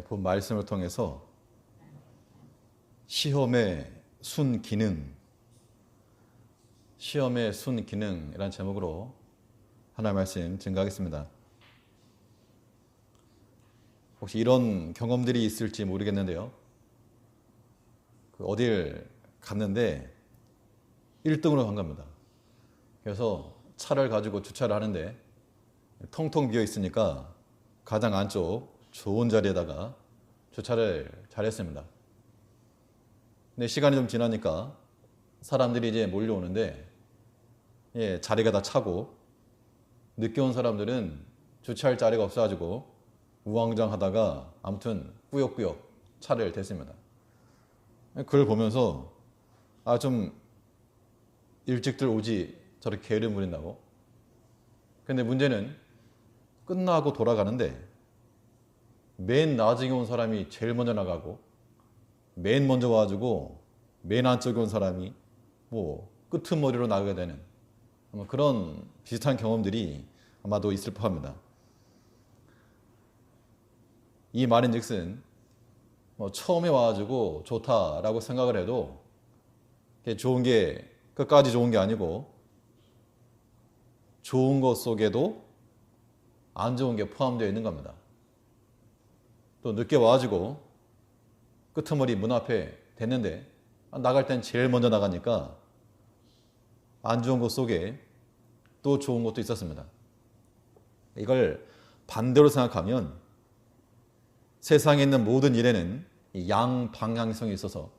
본 말씀을 통해서 시험의 순기능이라는 제목으로 하나의 말씀 증거하겠습니다. 혹시 이런 경험들이 있을지 모르겠는데요. 어딜 갔는데 1등으로 간 겁니다. 그래서 차를 가지고 주차를 하는데 텅텅 비어 있으니까 가장 안쪽 좋은 자리에다가 주차를 잘했습니다. 근데 시간이 좀 지나니까 사람들이 이제 몰려오는데 자리가 다 차고 늦게 온 사람들은 주차할 자리가 없어가지고 우왕좌왕하다가 아무튼 꾸역꾸역 차를 댔습니다. 그걸 보면서 좀 일찍들 오지 저렇게 게으름 부린다고. 근데 문제는 끝나고 돌아가는데 맨 나중에 온 사람이 제일 먼저 나가고 맨 먼저 와가지고 맨 안쪽에 온 사람이 끄트머리로 나가게 되는 그런 비슷한 경험들이 아마도 있을 법합니다. 이 말인즉슨 처음에 와가지고 좋다라고 생각을 해도 좋은 게 끝까지 좋은 게 아니고 좋은 것 속에도 안 좋은 게 포함되어 있는 겁니다. 또 늦게 와가지고 끄트머리 문 앞에 댔는데 나갈 땐 제일 먼저 나가니까 안 좋은 것 속에 또 좋은 것도 있었습니다. 이걸 반대로 생각하면 세상에 있는 모든 일에는 양방향성이 있어서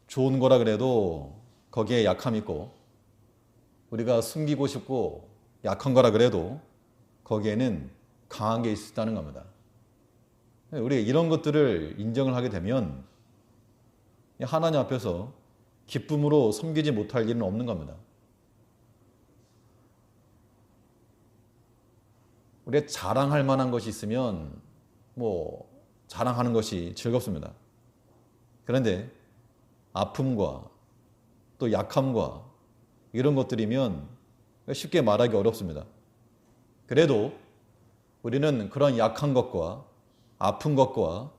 좋은 거라 그래도 거기에 약함이 있고 우리가 숨기고 싶고 약한 거라 그래도 거기에는 강한 게 있다는 겁니다. 우리 이런 것들을 인정을 하게 되면 하나님 앞에서 기쁨으로 섬기지 못할 일은 없는 겁니다. 우리가 자랑할 만한 것이 있으면 자랑하는 것이 즐겁습니다. 그런데 아픔과 또 약함과 이런 것들이면 쉽게 말하기 어렵습니다. 그래도 우리는 그런 약한 것과 아픈 것과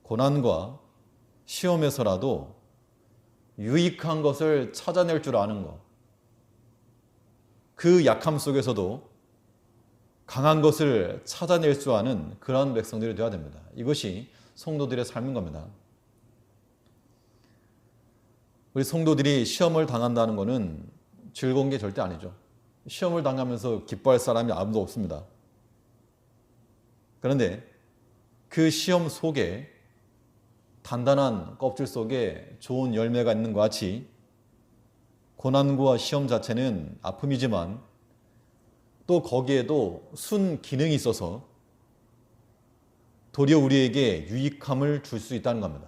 고난과 시험에서라도 유익한 것을 찾아낼 줄 아는 것, 그 약함 속에서도 강한 것을 찾아낼 수 아는 그러한 백성들이 되어야 됩니다. 이것이 성도들의 삶인 겁니다. 우리 성도들이 시험을 당한다는 것은 즐거운 게 절대 아니죠. 시험을 당하면서 기뻐할 사람이 아무도 없습니다. 그런데 그 시험 속에 단단한 껍질 속에 좋은 열매가 있는 것 같이 고난과 시험 자체는 아픔이지만 또 거기에도 순기능이 있어서 도리어 우리에게 유익함을 줄 수 있다는 겁니다.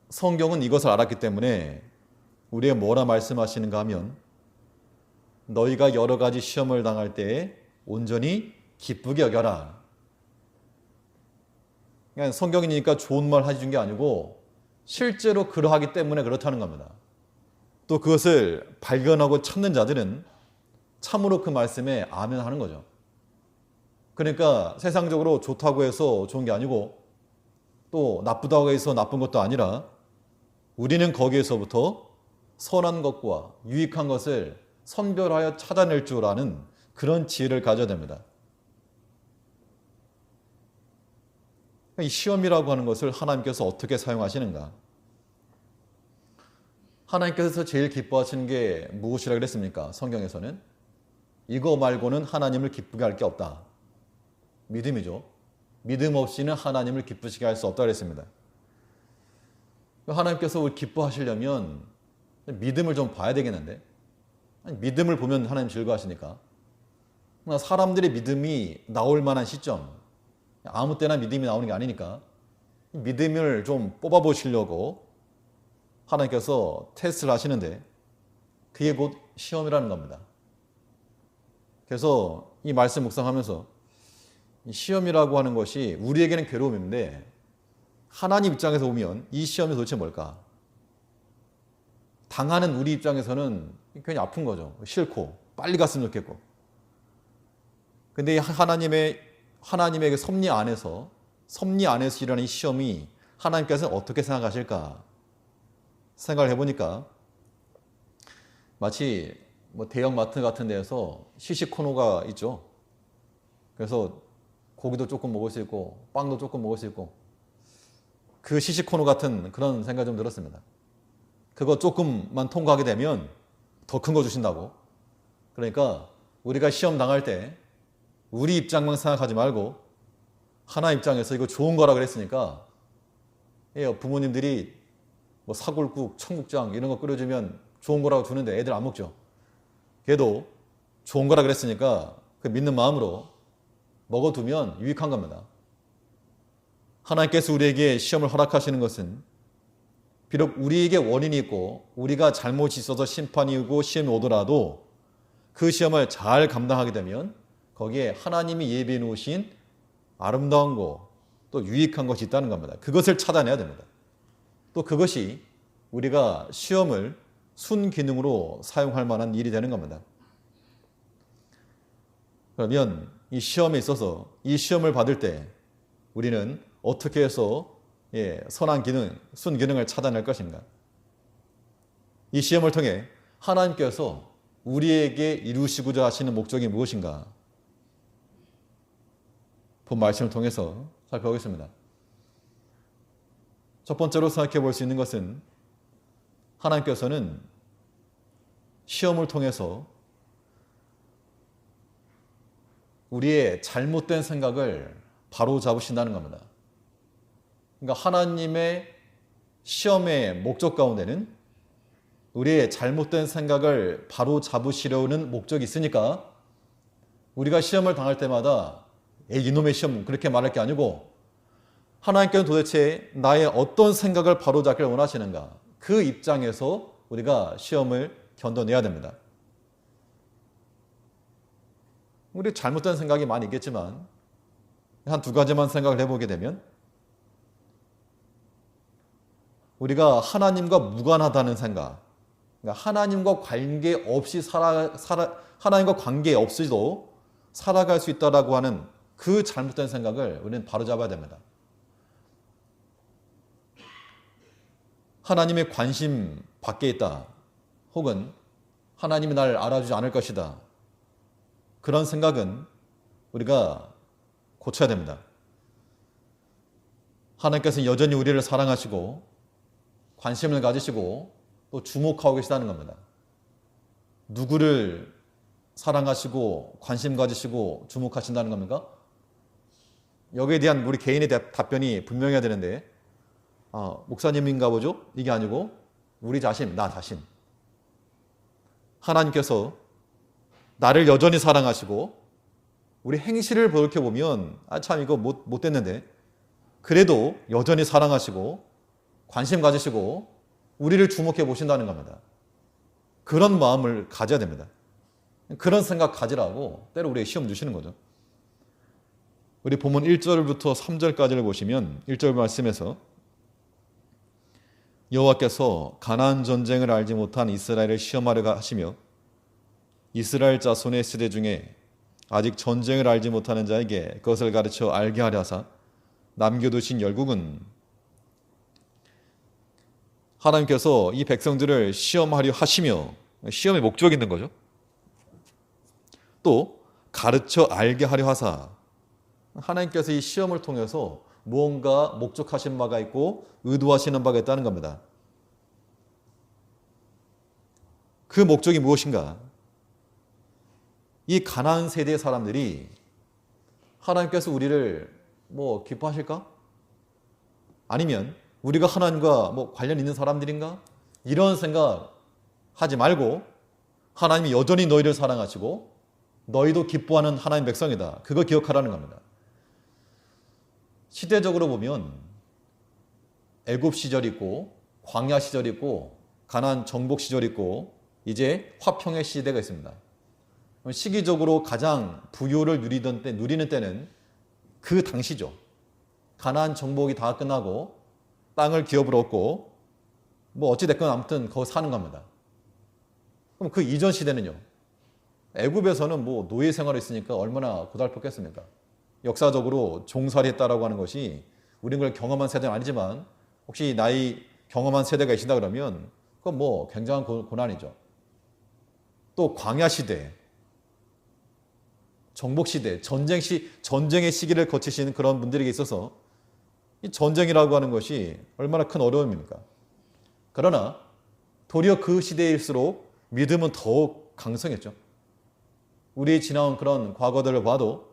성경은 이것을 알았기 때문에 우리에게 뭐라 말씀하시는가 하면 너희가 여러 가지 시험을 당할 때에 온전히 기쁘게 여겨라. 그러니까 성경이니까 좋은 말 해준 게 아니고 실제로 그러하기 때문에 그렇다는 겁니다. 또 그것을 발견하고 찾는 자들은 참으로 그 말씀에 아멘 하는 거죠. 그러니까 세상적으로 좋다고 해서 좋은 게 아니고 또 나쁘다고 해서 나쁜 것도 아니라 우리는 거기에서부터 선한 것과 유익한 것을 선별하여 찾아낼 줄 아는 그런 지혜를 가져야 됩니다. 이 시험이라고 하는 것을 하나님께서 어떻게 사용하시는가? 하나님께서 제일 기뻐하시는 게 무엇이라고 그랬습니까? 성경에서는 이거 말고는 하나님을 기쁘게 할 게 없다. 믿음이죠. 믿음 없이는 하나님을 기쁘시게 할 수 없다고 그랬습니다. 하나님께서 기뻐하시려면 믿음을 좀 봐야 되겠는데 믿음을 보면 하나님 즐거워하시니까 사람들의 믿음이 나올 만한 시점 아무 때나 믿음이 나오는 게 아니니까 믿음을 좀 뽑아보시려고 하나님께서 테스트를 하시는데 그게 곧 시험이라는 겁니다. 그래서 이 말씀 묵상하면서 시험이라고 하는 것이 우리에게는 괴로움인데 하나님 입장에서 보면 이 시험이 도대체 뭘까? 당하는 우리 입장에서는 괜히 아픈 거죠. 싫고 빨리 갔으면 좋겠고. 근데 하나님의 하나님의 그 섭리 안에서 일어나는 이 시험이 하나님께서는 어떻게 생각하실까 생각을 해보니까 마치 뭐 대형 마트 같은 데에서 시식 코너가 있죠. 그래서 고기도 조금 먹을 수 있고 빵도 조금 먹을 수 있고 그 시식 코너 같은 그런 생각이 좀 들었습니다. 그거 조금만 통과하게 되면 더 큰 거 주신다고. 그러니까 우리가 시험 당할 때 우리 입장만 생각하지 말고 하나님 입장에서 이거 좋은 거라 그랬으니까 부모님들이 뭐 사골국, 청국장 이런 거 끓여주면 좋은 거라고 주는데 애들 안 먹죠. 걔도 좋은 거라 그랬으니까 그 믿는 마음으로 먹어두면 유익한 겁니다. 하나님께서 우리에게 시험을 허락하시는 것은 비록 우리에게 원인이 있고 우리가 잘못이 있어서 심판이 오고 시험이 오더라도 그 시험을 잘 감당하게 되면 거기에 하나님이 예비해 놓으신 아름다운 거 또 유익한 것이 있다는 겁니다. 그것을 찾아내야 됩니다. 또 그것이 우리가 시험을 순기능으로 사용할 만한 일이 되는 겁니다. 그러면 이 시험에 있어서 이 시험을 받을 때 우리는 어떻게 해서 선한 기능, 순기능을 찾아낼 것인가? 이 시험을 통해 하나님께서 우리에게 이루시고자 하시는 목적이 무엇인가? 본 말씀을 통해서 살펴보겠습니다. 첫 번째로 생각해 볼 수 있는 것은 하나님께서는 시험을 통해서 우리의 잘못된 생각을 바로 잡으신다는 겁니다. 그러니까 하나님의 시험의 목적 가운데는 우리의 잘못된 생각을 바로 잡으시려는 목적이 있으니까 우리가 시험을 당할 때마다 이놈의 시험 그렇게 말할 게 아니고 하나님께는 도대체 나의 어떤 생각을 바로 잡기를 원하시는가 그 입장에서 우리가 시험을 견뎌내야 됩니다. 우리 잘못된 생각이 많이 있겠지만 한 두 가지만 생각을 해보게 되면 우리가 하나님과 무관하다는 생각, 그러니까 하나님과 관계없이 하나님과 관계없이도 살아갈 수 있다라고 하는 그 잘못된 생각을 우리는 바로잡아야 됩니다. 하나님의 관심 밖에 있다. 혹은 하나님이 날 알아주지 않을 것이다. 그런 생각은 우리가 고쳐야 됩니다. 하나님께서는 여전히 우리를 사랑하시고 관심을 가지시고 또 주목하고 계시다는 겁니다. 누구를 사랑하시고 관심 가지시고 주목하신다는 겁니까? 여기에 대한 우리 개인의 답변이 분명해야 되는데 목사님인가 보죠? 이게 아니고 우리 자신, 나 자신. 하나님께서 나를 여전히 사랑하시고 우리 행실을 돌이켜보면 참 이거 못됐는데 그래도 여전히 사랑하시고 관심 가지시고 우리를 주목해 보신다는 겁니다. 그런 마음을 가져야 됩니다. 그런 생각 가지라고 때로 우리에게 시험 주시는 거죠. 우리 본문 1절부터 3절까지를 보시면 1절 말씀에서 여호와께서 가나안 전쟁을 알지 못한 이스라엘을 시험하려 하시며 이스라엘 자손의 세대 중에 아직 전쟁을 알지 못하는 자에게 그것을 가르쳐 알게 하려 하사 남겨두신 열국은 하나님께서 이 백성들을 시험하려 하시며 시험의 목적이 있는 거죠. 또 가르쳐 알게 하려 하사 하나님께서 이 시험을 통해서 무언가 목적하신 바가 있고 의도하시는 바가 있다는 겁니다. 그 목적이 무엇인가? 이 가나안 세대의 사람들이 하나님께서 우리를 기뻐하실까? 아니면 우리가 하나님과 관련 있는 사람들인가? 이런 생각 하지 말고 하나님이 여전히 너희를 사랑하시고 너희도 기뻐하는 하나님 백성이다. 그거 기억하라는 겁니다. 시대적으로 보면 애굽 시절이 있고 광야 시절이 있고 가나안 정복 시절이 있고 이제 화평의 시대가 있습니다. 시기적으로 가장 부요를 누리는 때는 그 당시죠. 가나안 정복이 다 끝나고 땅을 기업으로 얻고 어찌됐건 아무튼 거기 사는 겁니다. 그럼 그 이전 시대는요. 애굽에서는 노예 생활을 했으니까 얼마나 고달팠겠습니까? 역사적으로 종살이했다라고 하는 것이 우리는 그걸 경험한 세대는 아니지만 혹시 나이 경험한 세대가 계신다 그러면 그건 뭐 굉장한 고난이죠. 또 광야 시대, 정복 시대, 전쟁의 시기를 거치시는 그런 분들에게 있어서 이 전쟁이라고 하는 것이 얼마나 큰 어려움입니까? 그러나 도리어 그 시대일수록 믿음은 더욱 강성했죠. 우리 지나온 그런 과거들을 봐도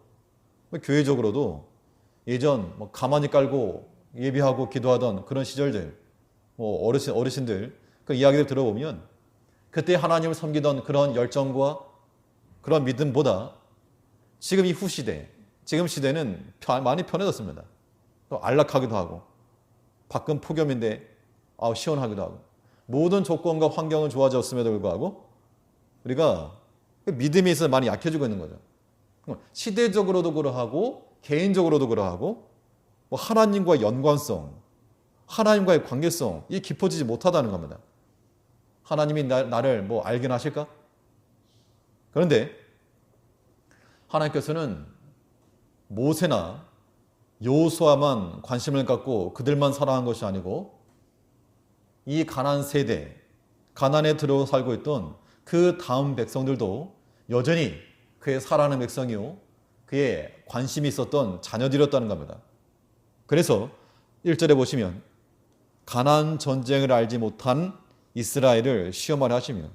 교회적으로도 예전 가만히 깔고 예배하고 기도하던 그런 시절들, 어르신들 그 이야기를 들어보면 그때 하나님을 섬기던 그런 열정과 그런 믿음보다 지금 이 후시대, 지금 시대는 많이 편해졌습니다. 또 안락하기도 하고 밖은 폭염인데 시원하기도 하고 모든 조건과 환경은 좋아졌음에도 불구하고 우리가 믿음에 있어서 많이 약해지고 있는 거죠. 시대적으로도 그러하고 개인적으로도 그러하고 하나님과의 연관성, 하나님과의 관계성 이 깊어지지 못하다는 겁니다. 하나님이 나를 알긴 하실까? 그런데 하나님께서는 모세나 여호수아만 관심을 갖고 그들만 사랑한 것이 아니고 이 가나안 세대, 가나안에 들어 살고 있던 그 다음 백성들도 여전히 그의 사랑하는 백성이요 그의 관심이 있었던 자녀들이었다는 겁니다. 그래서 1절에 보시면 가나안 전쟁을 알지 못한 이스라엘을 시험하려 하시며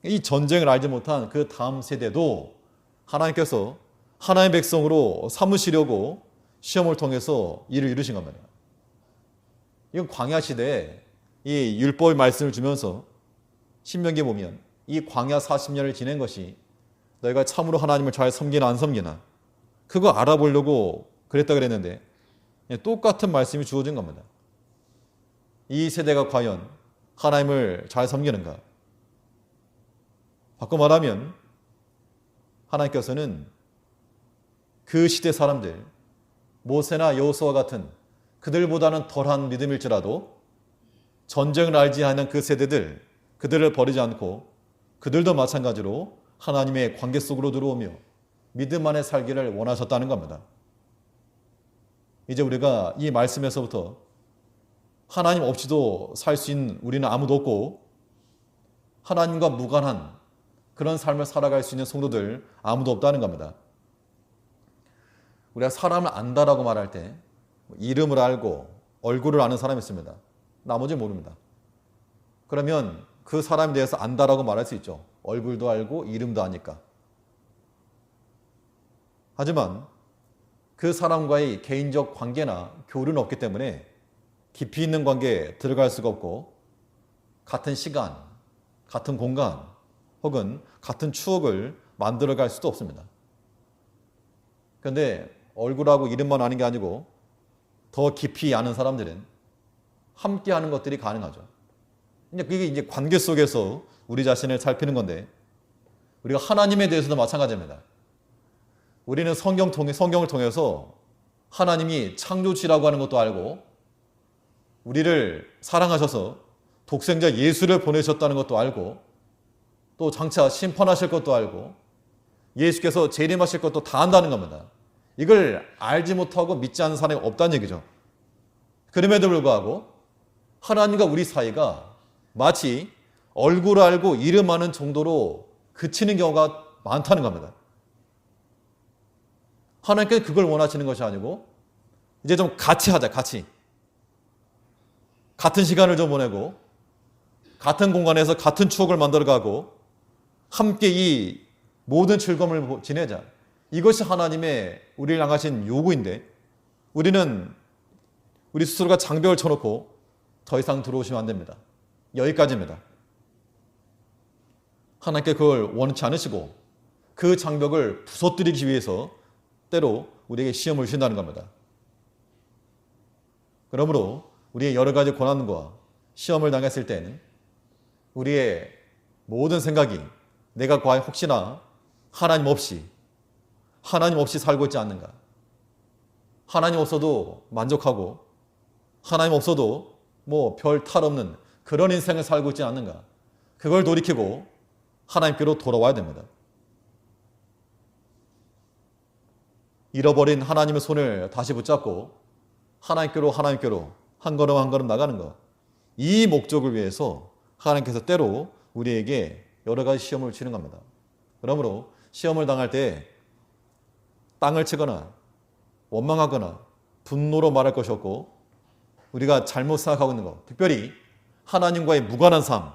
이 전쟁을 알지 못한 그 다음 세대도 하나님께서 하나님의 백성으로 삼으시려고 시험을 통해서 일을 이루신 겁니다. 이건 광야 시대에 이 율법의 말씀을 주면서 신명기에 보면 이 광야 40년을 지낸 것이 너희가 참으로 하나님을 잘 섬기나 안 섬기나 그거 알아보려고 그랬다 그랬는데 똑같은 말씀이 주어진 겁니다. 이 세대가 과연 하나님을 잘 섬기는가? 바꿔 말하면 하나님께서는 그 시대 사람들 모세나 여호수아 같은 그들보다는 덜한 믿음일지라도 전쟁을 알지 않은 그 세대들 그들을 버리지 않고 그들도 마찬가지로 하나님의 관계 속으로 들어오며 믿음 안에 살기를 원하셨다는 겁니다. 이제 우리가 이 말씀에서부터 하나님 없이도 살 수 있는 우리는 아무도 없고 하나님과 무관한 그런 삶을 살아갈 수 있는 성도들 아무도 없다는 겁니다. 우리가 사람을 안다라고 말할 때 이름을 알고 얼굴을 아는 사람이 있습니다. 나머지 모릅니다. 그러면 그 사람에 대해서 안다라고 말할 수 있죠. 얼굴도 알고 이름도 아니까. 하지만 그 사람과의 개인적 관계나 교류는 없기 때문에 깊이 있는 관계에 들어갈 수가 없고 같은 시간, 같은 공간 혹은 같은 추억을 만들어갈 수도 없습니다. 그런데 얼굴하고 이름만 아는 게 아니고 더 깊이 아는 사람들은 함께 하는 것들이 가능하죠. 그게 이제 관계 속에서 우리 자신을 살피는 건데 우리가 하나님에 대해서도 마찬가지입니다. 우리는 성경을 통해서 하나님이 창조주라고 하는 것도 알고 우리를 사랑하셔서 독생자 예수를 보내셨다는 것도 알고 또 장차 심판하실 것도 알고 예수께서 재림하실 것도 다 안다는 겁니다. 이걸 알지 못하고 믿지 않는 사람이 없다는 얘기죠. 그럼에도 불구하고 하나님과 우리 사이가 마치 얼굴 알고 이름 아는 정도로 그치는 경우가 많다는 겁니다. 하나님께서 그걸 원하시는 것이 아니고 이제 좀 같이 하자, 같이. 같은 시간을 좀 보내고 같은 공간에서 같은 추억을 만들어가고 함께 이 모든 즐거움을 지내자. 이것이 하나님의 우리를 향하신 요구인데 우리는 우리 스스로가 장벽을 쳐놓고 더 이상 들어오시면 안 됩니다. 여기까지입니다. 하나님께 그걸 원치 않으시고 그 장벽을 부서뜨리기 위해서 때로 우리에게 시험을 주신다는 겁니다. 그러므로 우리의 여러 가지 고난과 시험을 당했을 때는 우리의 모든 생각이 내가 과연 혹시나 하나님 없이 살고 있지 않는가? 하나님 없어도 만족하고 하나님 없어도 별 탈 없는 그런 인생을 살고 있지 않는가? 그걸 돌이키고 하나님께로 돌아와야 됩니다. 잃어버린 하나님의 손을 다시 붙잡고 하나님께로 한 걸음 한 걸음 나가는 것. 이 목적을 위해서 하나님께서 때로 우리에게 여러 가지 시험을 주는 겁니다. 그러므로 시험을 당할 때 땅을 치거나 원망하거나 분노로 말할 것이 없고 우리가 잘못 생각하고 있는 것, 특별히 하나님과의 무관한 삶,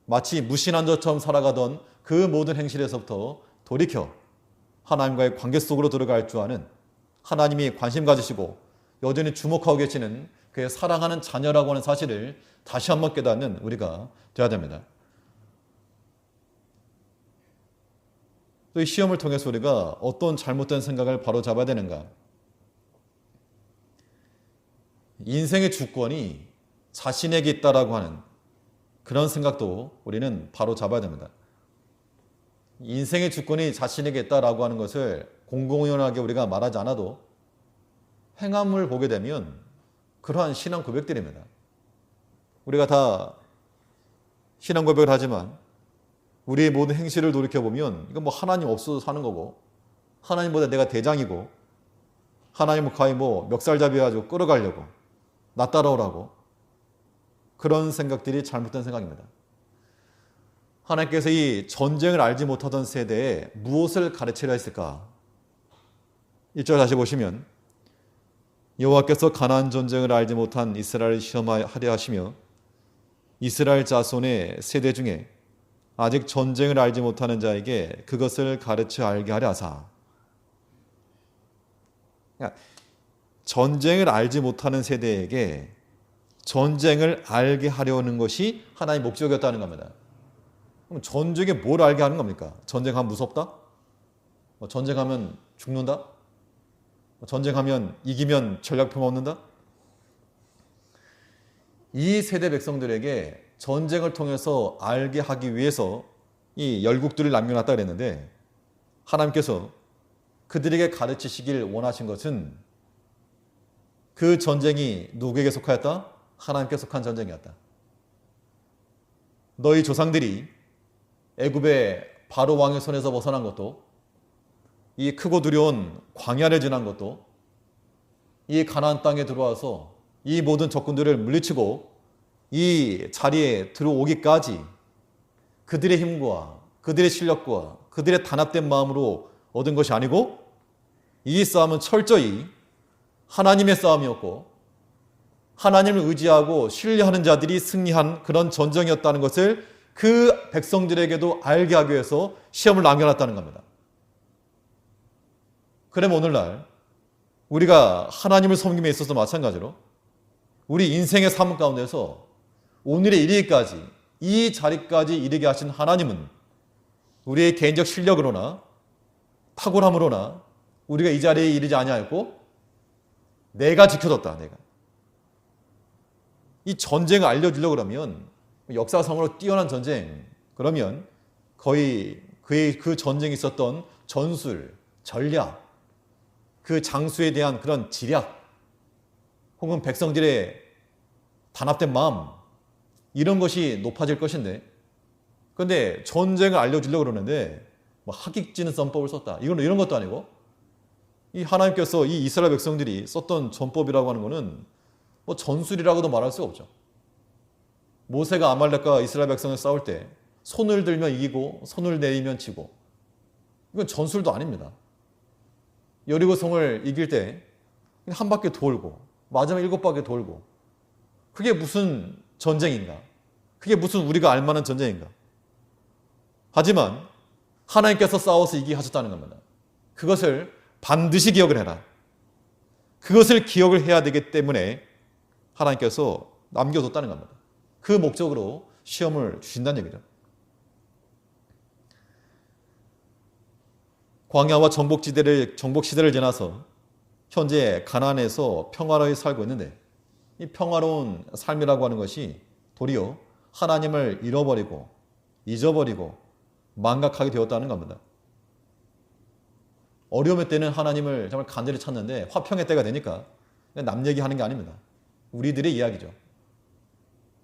마치 무신한 자처럼 살아가던 그 모든 행실에서부터 돌이켜 하나님과의 관계 속으로 들어갈 줄 아는, 하나님이 관심 가지시고 여전히 주목하고 계시는 그의 사랑하는 자녀라고 하는 사실을 다시 한번 깨닫는 우리가 되어야 됩니다. 또 이 시험을 통해서 우리가 어떤 잘못된 생각을 바로잡아야 되는가? 인생의 주권이 자신에게 있다라고 하는 그런 생각도 우리는 바로잡아야 됩니다. 인생의 주권이 자신에게 있다라고 하는 것을 공공연하게 우리가 말하지 않아도 행함을 보게 되면 그러한 신앙 고백들입니다. 우리가 다 신앙 고백을 하지만 우리의 모든 행실을 돌이켜보면 이건 뭐 하나님 없어도 사는 거고, 하나님보다 내가 대장이고, 하나님은 거의 뭐 멱살잡이 해가지고 끌어가려고, 나 따라오라고, 그런 생각들이 잘못된 생각입니다. 하나님께서 이 전쟁을 알지 못하던 세대에 무엇을 가르치려 했을까? 1절 다시 보시면 여호와께서 가나안 전쟁을 알지 못한 이스라엘을 시험하려 하시며 이스라엘 자손의 세대 중에 아직 전쟁을 알지 못하는 자에게 그것을 가르쳐 알게 하려 하사. 그러니까 전쟁을 알지 못하는 세대에게 전쟁을 알게 하려는 것이 하나님의 목적이었다는 겁니다. 그럼 전쟁에 뭘 알게 하는 겁니까? 전쟁하면 무섭다? 전쟁하면 죽는다? 전쟁하면 이기면 전략평화 얻는다? 이 세대 백성들에게 전쟁을 통해서 알게 하기 위해서 이 열국들을 남겨놨다 그랬는데, 하나님께서 그들에게 가르치시길 원하신 것은 그 전쟁이 누구에게 속하였다? 하나님께 속한 전쟁이었다. 너희 조상들이 애굽의 바로 왕의 손에서 벗어난 것도, 이 크고 두려운 광야를 지난 것도, 이 가나안 땅에 들어와서 이 모든 적군들을 물리치고 이 자리에 들어오기까지 그들의 힘과 그들의 실력과 그들의 단합된 마음으로 얻은 것이 아니고, 이 싸움은 철저히 하나님의 싸움이었고 하나님을 의지하고 신뢰하는 자들이 승리한 그런 전쟁이었다는 것을 그 백성들에게도 알게 하기 위해서 시험을 남겨놨다는 겁니다. 그럼 오늘날 우리가 하나님을 섬김에 있어서 마찬가지로 우리 인생의 삶 가운데서 오늘의 이르기까지, 이 자리까지 이르게 하신 하나님은 우리의 개인적 실력으로나 탁월함으로나 우리가 이 자리에 이르지 아니하였고 내가 지켜줬다. 내가 이 전쟁을 알려주려고 그러면, 역사상으로 뛰어난 전쟁, 그러면 거의 그 전쟁에 있었던 전술, 전략, 그 장수에 대한 그런 지략, 혹은 백성들의 단합된 마음, 이런 것이 높아질 것인데, 그런데 전쟁을 알려주려고 그러는데 뭐 하객지는 전법을 썼다, 이런 것도 아니고, 이 하나님께서 이 이스라엘 백성들이 썼던 전법이라고 하는 것은 뭐 전술이라고도 말할 수가 없죠. 모세가 아말렉과 이스라엘 백성을 싸울 때 손을 들면 이기고 손을 내리면 지고, 이건 전술도 아닙니다. 여리고성을 이길 때 한 바퀴 돌고 마지막 7바퀴 돌고, 그게 무슨 전쟁인가? 그게 무슨 우리가 알만한 전쟁인가? 하지만 하나님께서 싸워서 이기게 하셨다는 겁니다. 그것을 반드시 기억을 해라. 그것을 기억을 해야 되기 때문에 하나님께서 남겨뒀다는 겁니다. 그 목적으로 시험을 주신다는 얘기죠. 광야와 정복 시대를 지나서 현재 가나안에서 평화로이 살고 있는데, 이 평화로운 삶이라고 하는 것이 도리어 하나님을 잃어버리고 잊어버리고 망각하게 되었다는 겁니다. 어려움의 때는 하나님을 정말 간절히 찾는데 화평의 때가 되니까 남 얘기하는 게 아닙니다. 우리들의 이야기죠.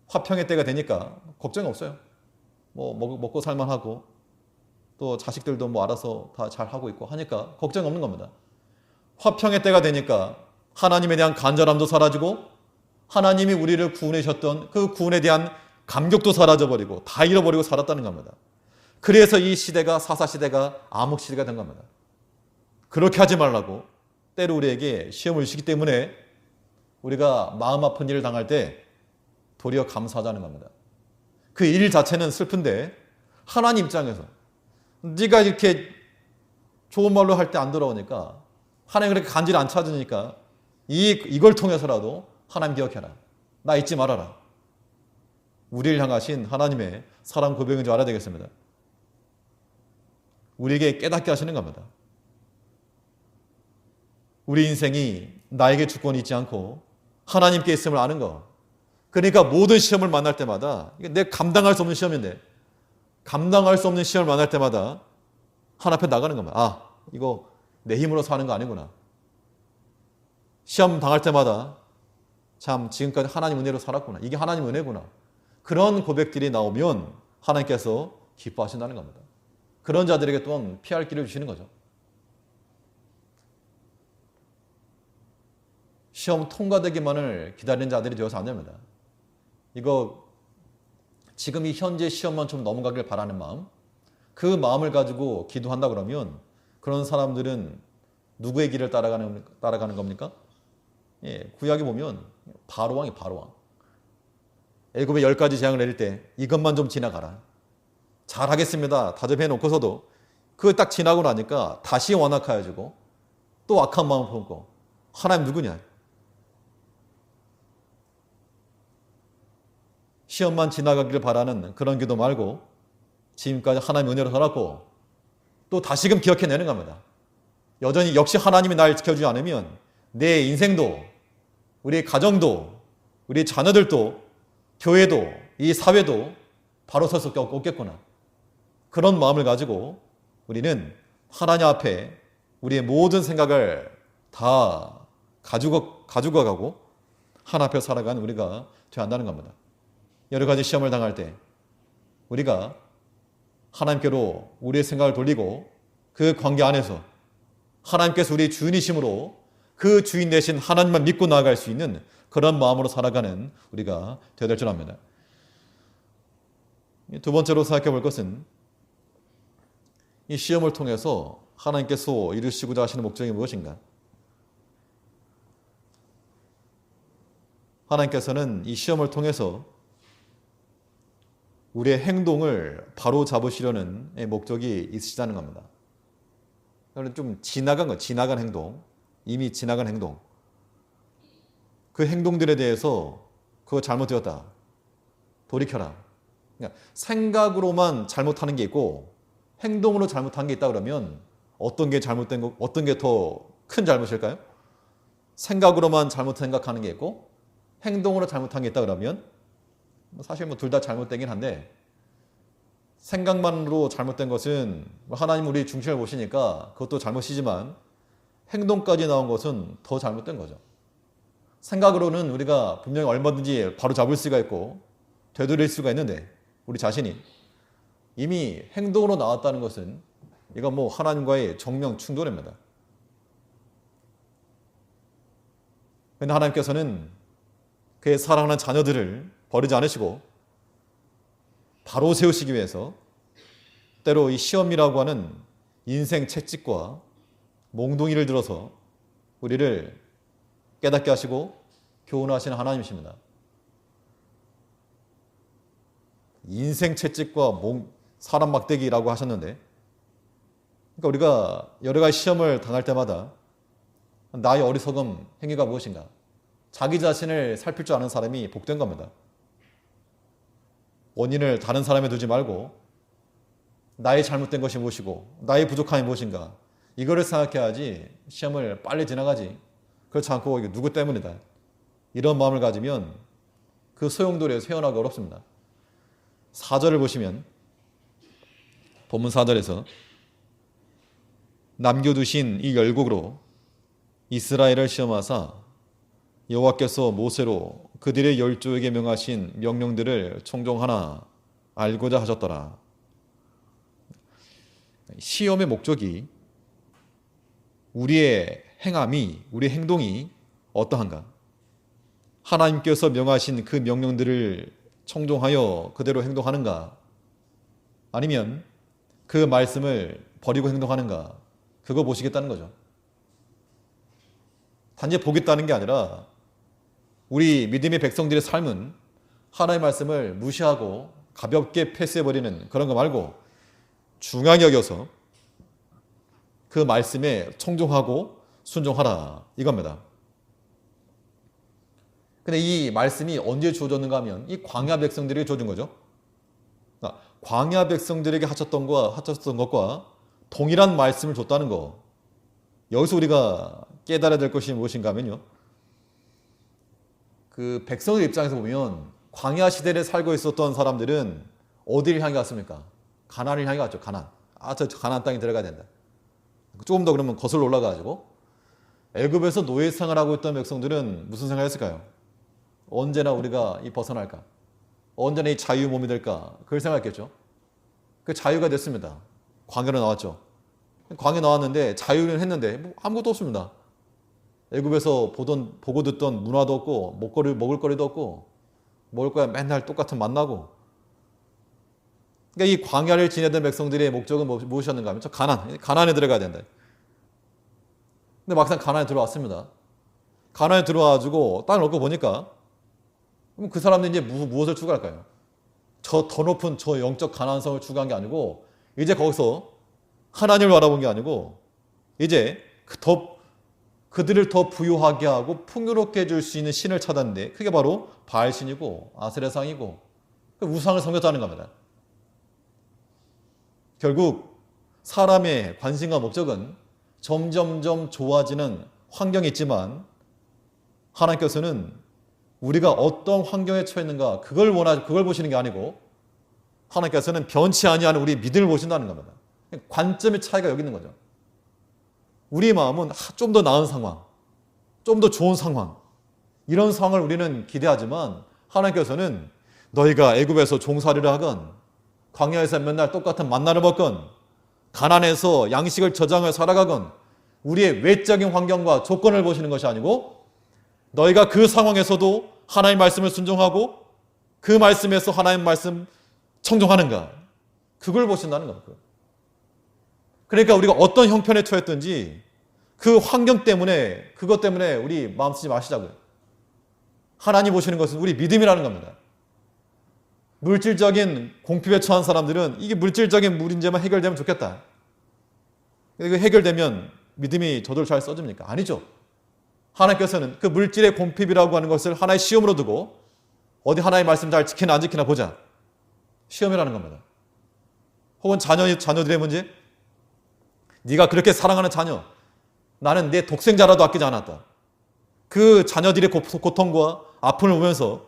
화평의 때가 되니까 걱정이 없어요. 뭐 먹고 살만하고 또 자식들도 뭐 알아서 다 잘하고 있고 하니까 걱정이 없는 겁니다. 화평의 때가 되니까 하나님에 대한 간절함도 사라지고 하나님이 우리를 구원하셨던 그 구원에 대한 감격도 사라져버리고 다 잃어버리고 살았다는 겁니다. 그래서 이 시대가 사사시대가 암흑시대가 된 겁니다. 그렇게 하지 말라고 때로 우리에게 시험을 주시기 때문에 우리가 마음 아픈 일을 당할 때 도리어 감사하자는 겁니다. 그 일 자체는 슬픈데 하나님 입장에서 네가 이렇게 좋은 말로 할 때 안 돌아오니까 하나님 그렇게 간지를 안 찾으니까 이걸 통해서라도 하나님 기억해라. 나 잊지 말아라. 우리를 향하신 하나님의 사랑 고백인 줄 알아야 되겠습니다. 우리에게 깨닫게 하시는 겁니다. 우리 인생이 나에게 주권이 있지 않고 하나님께 있음을 아는 것. 그러니까 모든 시험을 만날 때마다 내 감당할 수 없는 시험인데 감당할 수 없는 시험을 만날 때마다 하나님 앞에 나가는 겁니다. 아, 이거 내 힘으로 사는 거 아니구나. 시험 당할 때마다 참 지금까지 하나님 은혜로 살았구나. 이게 하나님 은혜구나. 그런 고백들이 나오면 하나님께서 기뻐하신다는 겁니다. 그런 자들에게 또한 피할 길을 주시는 거죠. 시험 통과되기만을 기다리는 자들이 되어서 안 됩니다. 이거 지금 이 현재 시험만 좀 넘어가길 바라는 마음, 그 마음을 가지고 기도한다 그러면 그런 사람들은 누구의 길을 따라가는 겁니까? 예, 구약에 보면 바로왕이 바로왕. 애굽에 10가지 재앙을 내릴 때 이것만 좀 지나가라. 잘하겠습니다. 다짐해 놓고서도 그거 딱 지나고 나니까 다시 완악해지고 또 악한 마음을 품고 하나님 누구냐? 시험만 지나가기를 바라는 그런 기도 말고 지금까지 하나님 은혜로 살았고 또 다시금 기억해내는 겁니다. 여전히 역시 하나님이 날 지켜주지 않으면 내 인생도 우리 가정도 우리 자녀들도 교회도 이 사회도 바로 설 수 없겠구나. 그런 마음을 가지고 우리는 하나님 앞에 우리의 모든 생각을 다 가지고 가고 하나님 앞에 살아가는 우리가 되어야 한다는 겁니다. 여러 가지 시험을 당할 때 우리가 하나님께로 우리의 생각을 돌리고 그 관계 안에서 하나님께서 우리 주인이심으로 그 주인 대신 하나님만 믿고 나아갈 수 있는 그런 마음으로 살아가는 우리가 되어야 될 줄 압니다. 두 번째로 생각해 볼 것은 이 시험을 통해서 하나님께서 이루시고자 하시는 목적이 무엇인가? 하나님께서는 이 시험을 통해서 우리의 행동을 바로 잡으시려는 목적이 있으시다는 겁니다. 좀 지나간 행동, 이미 지나간 행동. 그 행동들에 대해서 그거 잘못되었다. 돌이켜라. 그러니까 생각으로만 잘못하는 게 있고 행동으로 잘못한 게 있다 그러면 어떤 게 잘못된 거, 어떤 게 더 큰 잘못일까요? 생각으로만 잘못 생각하는 게 있고 행동으로 잘못한 게 있다 그러면 사실 둘 다 잘못되긴 한데 생각만으로 잘못된 것은 하나님 우리 중심을 보시니까 그것도 잘못이지만 행동까지 나온 것은 더 잘못된 거죠. 생각으로는 우리가 분명히 얼마든지 바로 잡을 수가 있고 되돌릴 수가 있는데 우리 자신이 이미 행동으로 나왔다는 것은 이건 하나님과의 정면 충돌입니다. 그런데 하나님께서는 그의 사랑하는 자녀들을 버리지 않으시고 바로 세우시기 위해서 때로 이 시험이라고 하는 인생 채찍과 몽둥이를 들어서 우리를 깨닫게 하시고 교훈하시는 하나님이십니다. 인생 채찍과 사람 막대기라고 하셨는데 그러니까 우리가 여러 가지 시험을 당할 때마다 나의 어리석음 행위가 무엇인가? 자기 자신을 살필 줄 아는 사람이 복된 겁니다. 원인을 다른 사람에 두지 말고 나의 잘못된 것이 무엇이고 나의 부족함이 무엇인가 이거를 생각해야지 시험을 빨리 지나가지. 그렇지 않고 이게 누구 때문이다. 이런 마음을 가지면 그 소용돌이에서 헤어나기 어렵습니다. 4절을 보시면 본문 4절에서 남겨두신 이 열국으로 이스라엘을 시험하사 여호와께서 모세로 그들의 열조에게 명하신 명령들을 청종하나 알고자 하셨더라. 시험의 목적이 우리의 행함이, 우리 행동이 어떠한가? 하나님께서 명하신 그 명령들을 청종하여 그대로 행동하는가? 아니면 그 말씀을 버리고 행동하는가? 그거 보시겠다는 거죠. 단지 보겠다는 게 아니라 우리 믿음의 백성들의 삶은 하나님의 말씀을 무시하고 가볍게 패스해버리는 그런 거 말고 중요하게 여겨서 그 말씀에 청종하고 순종하라 이겁니다. 근데 이 말씀이 언제 주어졌는가 하면 이 광야 백성들에게 주어진 거죠. 그러니까 광야 백성들에게 하셨던 것과 동일한 말씀을 줬다는 거. 여기서 우리가 깨달아야 될 것이 무엇인가 하면요. 그 백성들 입장에서 보면 광야 시대에 살고 있었던 사람들은 어디를 향해 갔습니까? 가나안을 향해 갔죠. 가나안. 저 가나안 땅에 들어가야 된다. 조금 더 그러면 거슬러 올라가가지고 애굽에서 노예 생활을 하고 있던 백성들은 무슨 생각했을까요? 언제나 우리가 이 벗어날까? 언제나 이 자유 몸이 될까? 그걸 생각했겠죠. 그 자유가 됐습니다. 광야로 나왔죠. 광야 나왔는데 자유는 했는데 뭐 아무것도 없습니다. 애굽에서 보고 듣던 문화도 없고 먹을 거리도 없고 먹을 거야 맨날 똑같은 만나고. 그러니까 이 광야를 지내던 백성들의 목적은 무엇이었는가 하면 저 가나안에 들어가야 된다. 근데 막상 가나안에 들어왔습니다. 가나안에 들어와가지고 땅을 얻고 보니까 그럼 그 사람들이 이제 무엇을 추구할까요? 저 더 높은 저 영적 가나안성을 추구한 게 아니고 이제 거기서 하나님을 바라본 게 아니고 이제 그들을 더 부유하게 하고 풍요롭게 해줄 수 있는 신을 찾았는데 그게 바로 바알신이고 아세라상이고 우상을 섬겼다는 겁니다. 결국 사람의 관심과 목적은 점점점 좋아지는 환경이 있지만 하나님께서는 우리가 어떤 환경에 처했는가 그걸 보시는 게 아니고 하나님께서는 변치 아니하는 우리 믿음을 보신다는 겁니다. 관점의 차이가 여기 있는 거죠. 우리의 마음은 좀 더 나은 상황, 좀 더 좋은 상황 이런 상황을 우리는 기대하지만 하나님께서는 너희가 애굽에서 종살이를 하건 광야에서 맨날 똑같은 만나를 먹건 가나안에서 양식을 저장하여 살아가건 우리의 외적인 환경과 조건을 보시는 것이 아니고 너희가 그 상황에서도 하나님의 말씀을 순종하고 그 말씀에서 하나님의 말씀 청종하는가 그걸 보신다는 겁니다. 그러니까 우리가 어떤 형편에 처했든지 그 환경 때문에 그것 때문에 우리 마음 쓰지 마시자고요. 하나님 보시는 것은 우리 믿음이라는 겁니다. 물질적인 공핍에 처한 사람들은 이게 물질적인 문제만 해결되면 좋겠다. 이거 해결되면 믿음이 저절로 잘 써집니까? 아니죠. 하나님께서는 그 물질의 공핍이라고 하는 것을 하나의 시험으로 두고 어디 하나의 말씀 잘 지키나 안 지키나 보자. 시험이라는 겁니다. 혹은 자녀들의 문제? 네가 그렇게 사랑하는 자녀, 나는 내 독생자라도 아끼지 않았다. 그 자녀들의 고통과 아픔을 보면서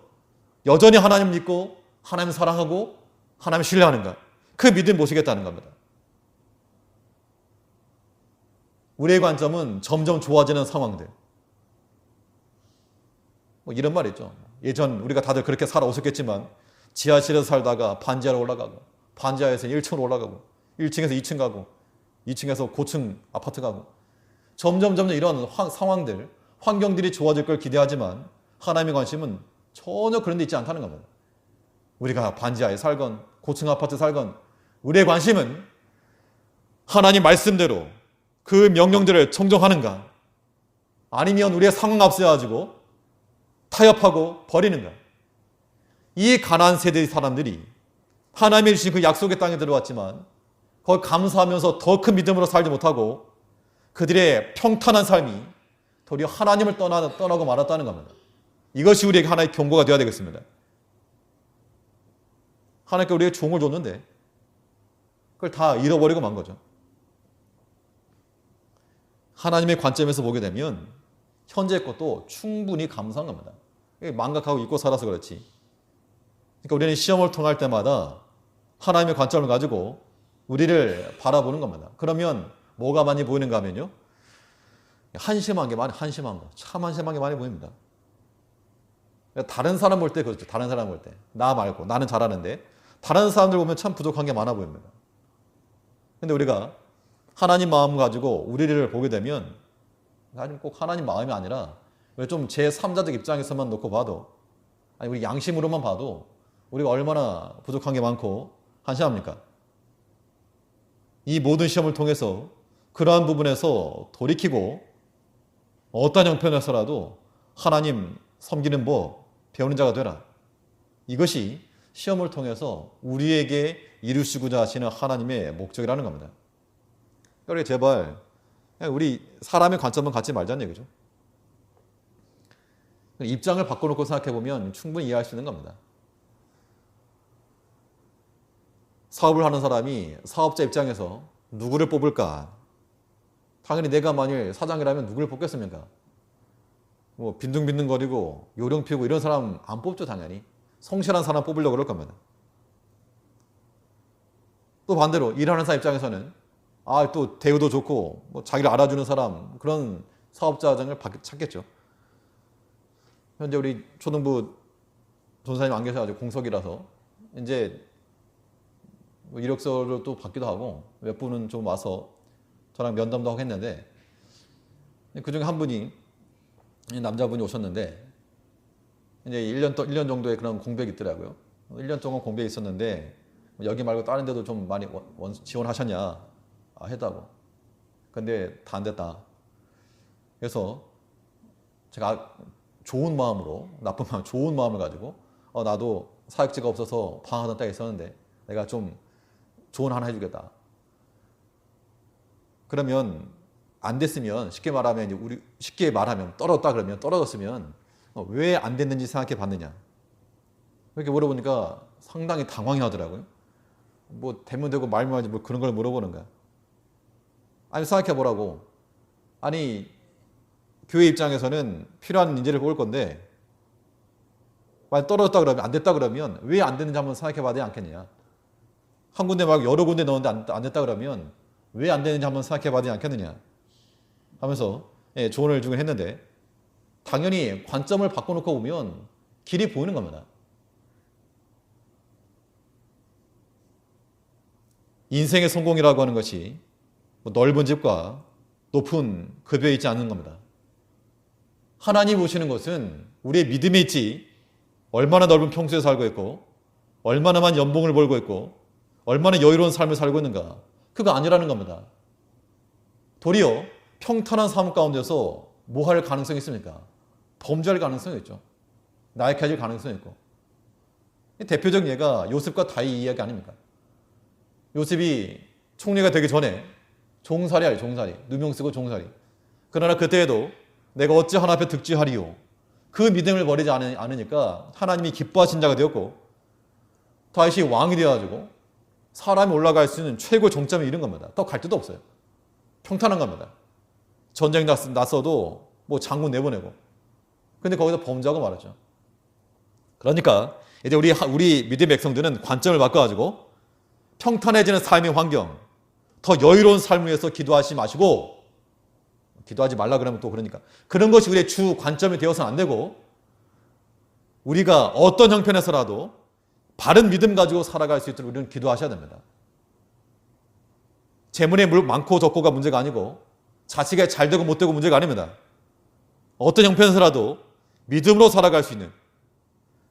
여전히 하나님 믿고 하나님 사랑하고 하나님 신뢰하는가? 그 믿음 보시겠다는 겁니다. 우리의 관점은 점점 좋아지는 상황들. 뭐 이런 말 있죠. 예전 우리가 다들 그렇게 살아오셨겠지만 지하실에서 살다가 반지하로 올라가고 반지하에서 1층으로 올라가고 1층에서 2층 가고 2층에서 고층 아파트 가고 점점 이런 상황들, 환경들이 좋아질 걸 기대하지만 하나님의 관심은 전혀 그런 데 있지 않다는 겁니다. 우리가 반지하에 살건 고층 아파트 살건 우리의 관심은 하나님 말씀대로 그 명령들을 청정하는가 아니면 우리의 상황 앞세워가지고 타협하고 버리는가. 이 가나안 세대의 사람들이 하나님이 주신 그 약속의 땅에 들어왔지만 거기 감사하면서 더 큰 믿음으로 살지 못하고 그들의 평탄한 삶이 도리어 하나님을 떠나고 말았다는 겁니다. 이것이 우리에게 하나의 경고가 되어야 되겠습니다. 하나님께 우리에게 종을 줬는데 그걸 다 잃어버리고 만 거죠. 하나님의 관점에서 보게 되면 현재 것도 충분히 감사한 겁니다. 망각하고 잊고 살아서 그렇지. 그러니까 우리는 시험을 통할 때마다 하나님의 관점을 가지고 우리를 바라보는 겁니다. 그러면 뭐가 많이 보이는가 하면요. 한심한 거, 참 한심한 게 많이 보입니다. 다른 사람 볼 때 그렇죠. 다른 사람 볼 때. 나 말고, 나는 잘하는데 다른 사람들 보면 참 부족한 게 많아 보입니다. 근데 우리가 하나님 마음 가지고 우리를 보게 되면 사실 꼭 하나님 마음이 아니라 좀 제3자적 입장에서만 놓고 봐도, 아니 우리 양심으로만 봐도 우리가 얼마나 부족한 게 많고 한심합니까? 이 모든 시험을 통해서 그러한 부분에서 돌이키고 어떤 형편에서라도 하나님 섬기는 법 배우는 자가 되라. 이것이 시험을 통해서 우리에게 이루시고자 하시는 하나님의 목적이라는 겁니다. 그러니까 제발 우리 사람의 관점은 갖지 말자는 얘기죠. 입장을 바꿔놓고 생각해보면 충분히 이해할 수 있는 겁니다. 사업을 하는 사람이 사업자 입장에서 누구를 뽑을까? 당연히 내가 만일 사장이라면 누구를 뽑겠습니까? 뭐 빈둥빈둥거리고 요령 피우고 이런 사람 안 뽑죠, 당연히. 성실한 사람 뽑으려고 그럴 겁니다. 또 반대로 일하는 사람 입장에서는 또 대우도 좋고 뭐 자기를 알아주는 사람, 그런 사업자장을 찾겠죠. 현재 우리 초등부 전사님 안 계셔가지고 공석이라서 이제 뭐 이력서를 또 받기도 하고 몇 분은 좀 와서 저랑 면담도 하고 했는데, 그중에 한 분이 남자분이 오셨는데 이제 1년 정도의 그런 공백이 있더라고요. 1년 동안 공백이 있었는데 여기 말고 다른 데도 좀 많이 지원하셨냐 했다고. 근데 다 안 됐다. 그래서 제가 좋은 마음으로, 나쁜 마음, 좋은 마음을 가지고 나도 사역지가 없어서 방황하던 때가 있었는데 내가 좀 조언 하나 해주겠다. 그러면 안 됐으면 쉽게 말하면 떨어졌다 그러면 떨어졌으면 왜 안 됐는지 생각해 봤느냐. 이렇게 물어보니까 상당히 당황이 하더라고요. 뭐 되면 되고 말면 하지 뭐 그런 걸 물어보는 거야. 아니 생각해 보라고. 아니 교회 입장에서는 필요한 인재를 뽑을 건데 만약 떨어졌다 그러면 안 됐다 그러면 왜 안 됐는지 한번 생각해 봐야 되지 않겠느냐. 한 군데 말고 여러 군데 넣었는데 안 됐다 그러면 왜 안 되는지 한번 생각해 봐야 되지 않겠느냐 하면서 조언을 주긴 했는데, 당연히 관점을 바꿔놓고 보면 길이 보이는 겁니다. 인생의 성공이라고 하는 것이 넓은 집과 높은 급여에 있지 않는 겁니다. 하나님 보시는 것은 우리의 믿음에 있지, 얼마나 넓은 평수에 살고 있고 얼마나 많은 연봉을 벌고 있고 얼마나 여유로운 삶을 살고 있는가, 그거 아니라는 겁니다. 도리어 평탄한 삶 가운데서 뭐 할 가능성이 있습니까? 범죄할 가능성이 있죠. 나약해질 가능성이 있고. 대표적인 예가 요셉과 다윗 이야기 아닙니까? 요셉이 총리가 되기 전에 종살이, 누명 쓰고 종살이. 그러나 그때에도 내가 어찌 하나님 앞에 득지하리요. 그 믿음을 버리지 않으니까 하나님이 기뻐하신 자가 되었고, 다윗이 왕이 되어가지고 사람이 올라갈 수 있는 최고 정점에 이른 겁니다. 더 갈 데도 없어요. 평탄한 겁니다. 전쟁 났어도 뭐 장군 내보내고. 근데 거기서 범죄하고 말았죠. 그러니까 이제 우리 믿음의 백성들은 관점을 바꿔가지고 평탄해지는 삶의 환경, 더 여유로운 삶을 위해서 기도하지 마시고, 기도하지 말라 그러면 또 그러니까 그런 것이 우리의 주 관점이 되어서는 안 되고, 우리가 어떤 형편에서라도 바른 믿음 가지고 살아갈 수 있도록 우리는 기도하셔야 됩니다. 재물이 많고 적고가 문제가 아니고 자식이 잘 되고 못 되고 문제가 아닙니다. 어떤 형편에서라도 믿음으로 살아갈 수 있는,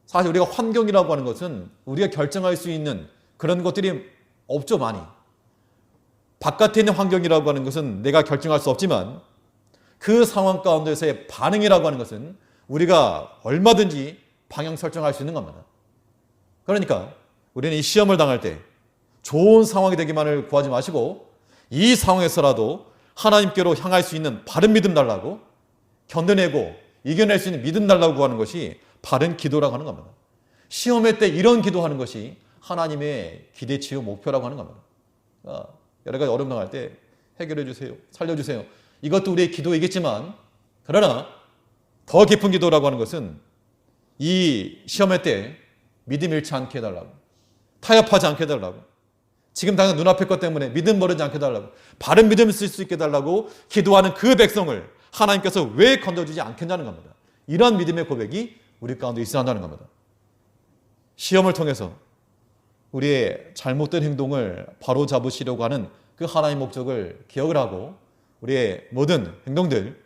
사실 우리가 환경이라고 하는 것은 우리가 결정할 수 있는 그런 것들이 없죠, 많이. 바깥에 있는 환경이라고 하는 것은 내가 결정할 수 없지만 그 상황 가운데서의 반응이라고 하는 것은 우리가 얼마든지 방향 설정할 수 있는 겁니다. 그러니까 우리는 이 시험을 당할 때 좋은 상황이 되기만을 구하지 마시고, 이 상황에서라도 하나님께로 향할 수 있는 바른 믿음 달라고, 견뎌내고 이겨낼 수 있는 믿음 달라고 구하는 것이 바른 기도라고 하는 겁니다. 시험의 때 이런 기도하는 것이 하나님의 기대치요 목표라고 하는 겁니다. 그러니까 여러 가지 어려움 당할 때 해결해 주세요, 살려주세요, 이것도 우리의 기도이겠지만, 그러나 더 깊은 기도라고 하는 것은 이 시험의 때 믿음 잃지 않게 해달라고, 타협하지 않게 해달라고, 지금 당장 눈앞의 것 때문에 믿음 버리지 않게 해달라고, 바른 믿음을 쓸 수 있게 해달라고 기도하는 그 백성을 하나님께서 왜 건져주지 않겠냐는 겁니다. 이러한 믿음의 고백이 우리 가운데 있어야 한다는 겁니다. 시험을 통해서 우리의 잘못된 행동을 바로 잡으시려고 하는 그 하나님의 목적을 기억을 하고 우리의 모든 행동들,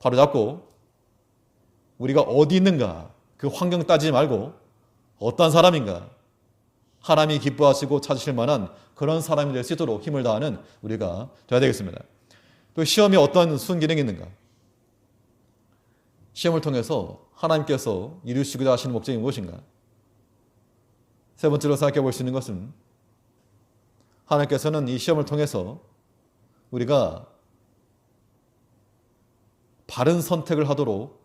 바로잡고 우리가 어디 있는가 그 환경 따지지 말고 어떤 사람인가 하나님이 기뻐하시고 찾으실 만한 그런 사람이 될 수 있도록 힘을 다하는 우리가 되어야 되겠습니다. 또 시험이 어떤 순기능이 있는가? 시험을 통해서 하나님께서 이루시고자 하시는 목적이 무엇인가? 세 번째로 생각해 볼 수 있는 것은 하나님께서는 이 시험을 통해서 우리가 바른 선택을 하도록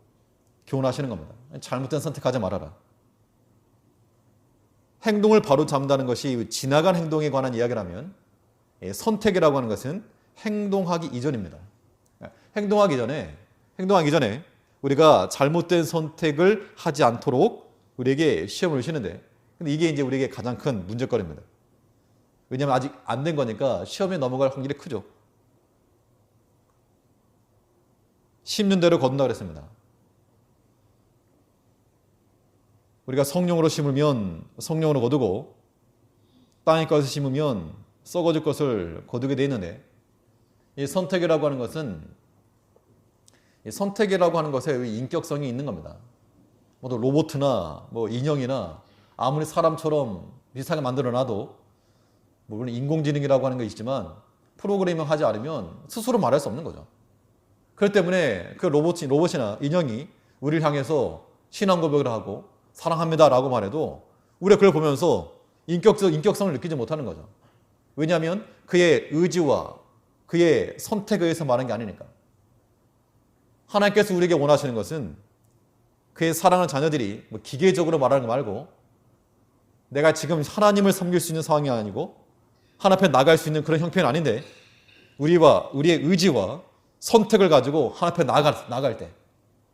교훈하시는 겁니다. 잘못된 선택하지 말아라. 행동을 바로 잡는다는 것이 지나간 행동에 관한 이야기라면 선택이라고 하는 것은 행동하기 이전입니다. 행동하기 전에 우리가 잘못된 선택을 하지 않도록 우리에게 시험을 주시는데 근데 이게 이제 우리에게 가장 큰 문제거리입니다. 왜냐하면 아직 안 된 거니까 시험에 넘어갈 확률이 크죠. 심는 대로 거둔다 그랬습니다. 우리가 성령으로 심으면 성령으로 거두고 땅의 것을 심으면 썩어질 것을 거두게 돼 있는데 이 선택이라고 하는 것은 인격성이 있는 겁니다. 뭐 로봇이나 뭐 인형이나 아무리 사람처럼 비슷하게 만들어놔도 물론 인공지능이라고 하는 게 있지만 프로그래밍 하지 않으면 스스로 말할 수 없는 거죠. 그렇기 때문에 그 로봇이나 인형이 우리를 향해서 신앙 고백을 하고 사랑합니다라고 말해도 우리가 그걸 보면서 인격성을 느끼지 못하는 거죠. 왜냐하면 그의 의지와 그의 선택에 의해서 말하는 게 아니니까. 하나님께서 우리에게 원하시는 것은 그의 사랑하는 자녀들이 뭐 기계적으로 말하는 거 말고 내가 지금 하나님을 섬길 수 있는 상황이 아니고 하나님 앞에 나갈 수 있는 그런 형편이 아닌데 우리의 의지와 선택을 가지고 하나님 앞에 나갈 때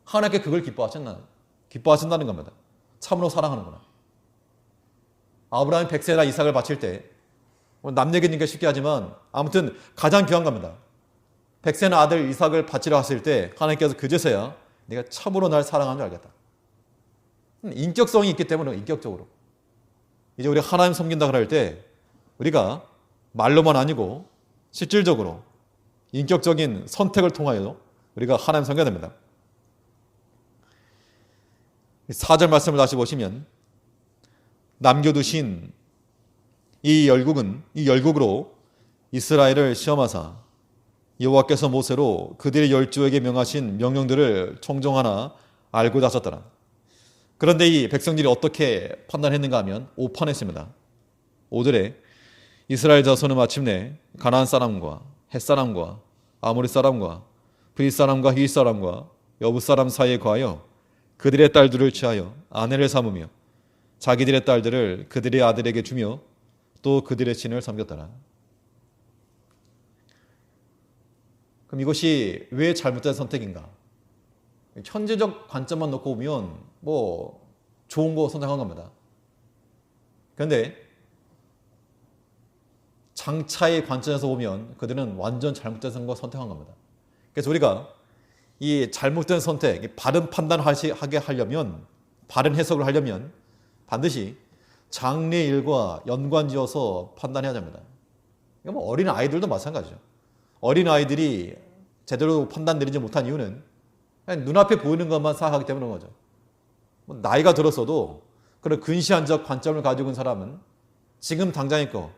하나님께 그걸 기뻐하신다는 겁니다. 참으로 사랑하는구나. 아브라함이 백세나 이삭을 바칠 때 남 얘기니까 쉽게 하지만 아무튼 가장 귀한 겁니다. 백세나 아들 이삭을 바치러 갔을 때 하나님께서 그제서야 네가 참으로 날 사랑하는 줄 알겠다. 인격성이 있기 때문에 인격적으로 이제 우리 하나님 섬긴다 그럴 때 우리가 말로만 아니고 실질적으로 인격적인 선택을 통하여 우리가 하나님 섬겨야 됩니다. 4절 말씀을 다시 보시면 남겨두신 이 열국으로 이스라엘을 시험하사 여호와께서 모세로 그들의 열조에게 명하신 명령들을 청종하나 알고자 하셨더라. 그런데 이 백성들이 어떻게 판단했는가 하면 오판했습니다. 5절에 이스라엘 자손은 마침내 가나안 사람과 헷 사람과 아모리 사람과 브릿 사람과 히윗 사람과 여부 사람 사이에 거하여 그들의 딸들을 취하여 아내를 삼으며 자기들의 딸들을 그들의 아들에게 주며 또 그들의 신을 섬겼더라. 그럼 이것이 왜 잘못된 선택인가? 현재적 관점만 놓고 보면 뭐 좋은 거 선택한 겁니다. 그런데 장차의 관점에서 보면 그들은 완전 잘못된 거 선택한 겁니다. 그래서 우리가 이 잘못된 선택, 바른 판단하게 하려면, 바른 해석을 하려면 반드시 장래의 일과 연관지어서 판단해야 됩니다. 뭐 어린 아이들도 마찬가지죠. 어린 아이들이 제대로 판단 내리지 못한 이유는 그냥 눈앞에 보이는 것만 생각하기 때문인 거죠. 뭐 나이가 들었어도 그런 근시안적 관점을 가지고 있는 사람은 지금 당장의 거,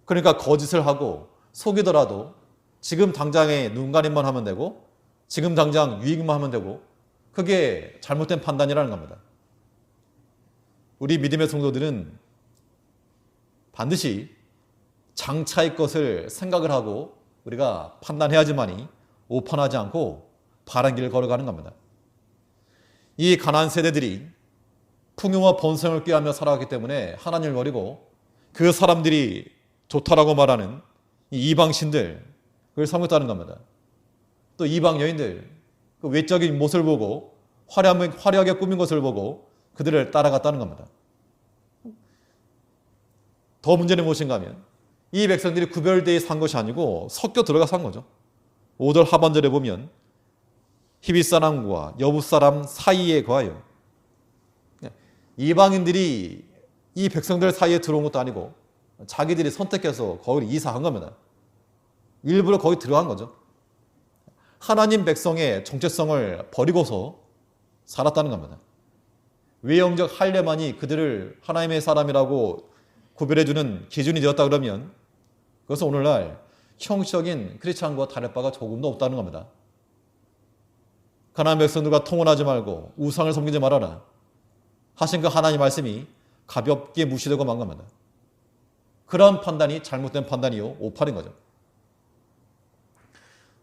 그러니까 거짓을 하고 속이더라도 지금 당장에 눈 가림만 하면 되고 지금 당장 유익만 하면 되고 그게 잘못된 판단이라는 겁니다. 우리 믿음의 성도들은 반드시 장차의 것을 생각을 하고 우리가 판단해야지만이 오판하지 않고 바른 길을 걸어가는 겁니다. 이 가나안 세대들이 풍요와 번성을 꾀하며 살아왔기 때문에 하나님을 버리고 그 사람들이 좋다라고 말하는 이 이방신들 그걸 섬겼다는 겁니다. 또 이방 여인들 그 외적인 모습을 보고 화려하게 꾸민 것을 보고 그들을 따라갔다는 겁니다. 더 문제는 무엇인가 하면 이 백성들이 구별되어 산 것이 아니고 섞여 들어가 산 거죠. 5절 하반절에 보면 히윗 사람과 여부 사람 사이에 거하여 이방인들이 이 백성들 사이에 들어온 것도 아니고 자기들이 선택해서 거기를 이사한 겁니다. 일부러 거기 들어간 거죠. 하나님 백성의 정체성을 버리고서 살았다는 겁니다. 외형적 할례만이 그들을 하나님의 사람이라고 구별해주는 기준이 되었다 그러면 그것은 오늘날 형식적인 크리스찬과 다를 바가 조금도 없다는 겁니다. 가나안 백성들과 통혼하지 말고 우상을 섬기지 말아라 하신 그 하나님 말씀이 가볍게 무시되고 만 겁니다. 그러한 판단이 잘못된 판단이요 오판인 거죠.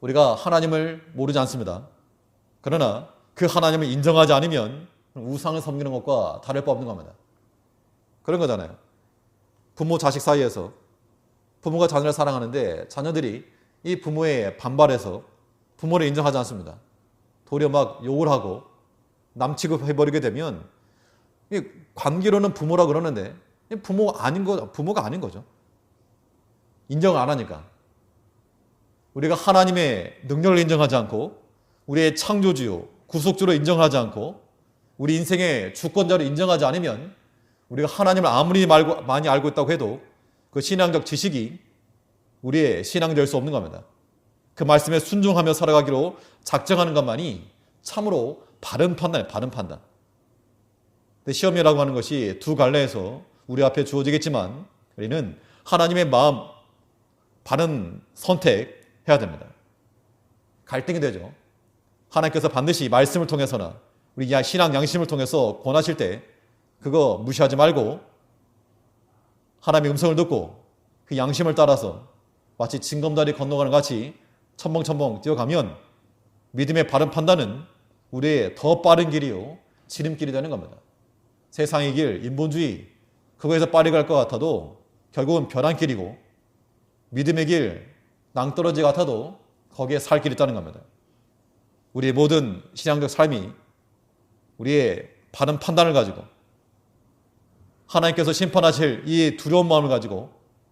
우리가 하나님을 모르지 않습니다. 그러나 그 하나님을 인정하지 않으면 우상을 섬기는 것과 다를 바 없는 겁니다. 그런 거잖아요. 부모 자식 사이에서 부모가 자녀를 사랑하는데 자녀들이 이 부모에 반발해서 부모를 인정하지 않습니다. 도리어 막 욕을 하고 남 취급해버리게 되면 관계로는 부모라 그러는데 부모가 아닌 거죠. 인정을 안 하니까. 우리가 하나님의 능력을 인정하지 않고 우리의 창조주요, 구속주로 인정하지 않고 우리 인생의 주권자를 인정하지 않으면 우리가 하나님을 아무리 많이 알고 있다고 해도 그 신앙적 지식이 우리의 신앙이 될 수 없는 겁니다. 그 말씀에 순종하며 살아가기로 작정하는 것만이 참으로 바른 판단이에요. 바른 판단. 근데 시험이라고 하는 것이 두 갈래에서 우리 앞에 주어지겠지만 우리는 하나님의 마음, 바른 선택해야 됩니다. 갈등이 되죠. 하나님께서 반드시 말씀을 통해서나 우리 신앙 양심을 통해서 권하실 때 그거 무시하지 말고 하나님의 음성을 듣고 그 양심을 따라서 마치 징검다리 건너가는 같이 첨벙첨벙 뛰어가면 믿음의 바른 판단은 우리의 더 빠른 길이요 지름길이 되는 겁니다. 세상의 길, 인본주의 그거에서 빨리 갈 것 같아도 결국은 벼랑 길이고 믿음의 길, 낭떠러지 같아도 거기에 살 길이 있다는 겁니다. 우리의 모든 신앙적 삶이 우리의 바른 판단을 가지고 하나님께서 심판하실 이 두려운 마음을 가지고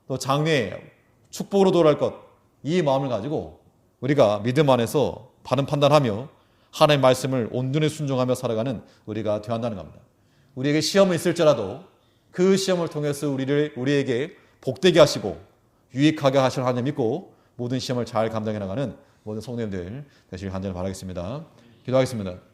또 장래의 축복으로 돌아갈 것, 이 마음을 가지고 우리가 믿음 안에서 바른 판단하며 하나님의 말씀을 온전히 순종하며 살아가는 우리가 되어야 한다는 겁니다. 우리에게 시험이 있을지라도 그 시험을 통해서 우리에게 복되게 하시고 유익하게 하실 하나님 믿고 모든 시험을 잘 감당해 나가는 모든 성도님들 되시길 간절히 바라겠습니다. 기도하겠습니다.